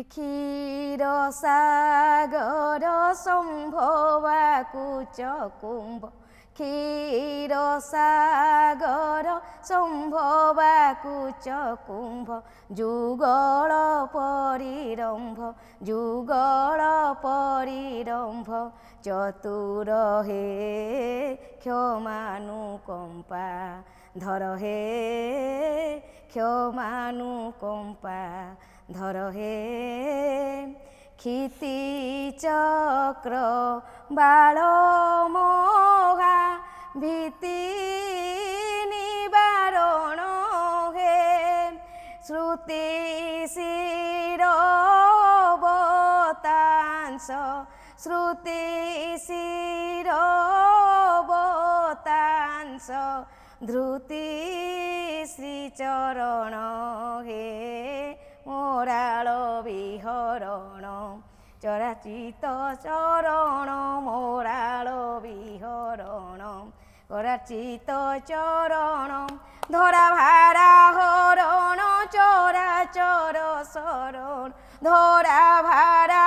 ক্ষীর সাগর সম্ভবা কুচ কুম্ভ ক্ষীর সাগর সম্ভবা কুচ কুম্ভ যুগল পরিরম্ভ যুগল পরিরম্ভ চতুর হে ক্ষমানুকম্পা ধর হে ক্ষমানুকম্পা ধর হে ক্ষিতি চক্র বাল মোহা ভীতি নিবারণ হে শ্রুতি শিরবতাংশ শ্রুতি শিরবতাংশ ধ্রুতি শ্রীচরণ হে মোরাল বিহরণ চরাচিত চরণ মোরাল বিহরণ চরাচিত চরণ ধরা ভারা হরণ চরাচর শরণ ধরা ভারা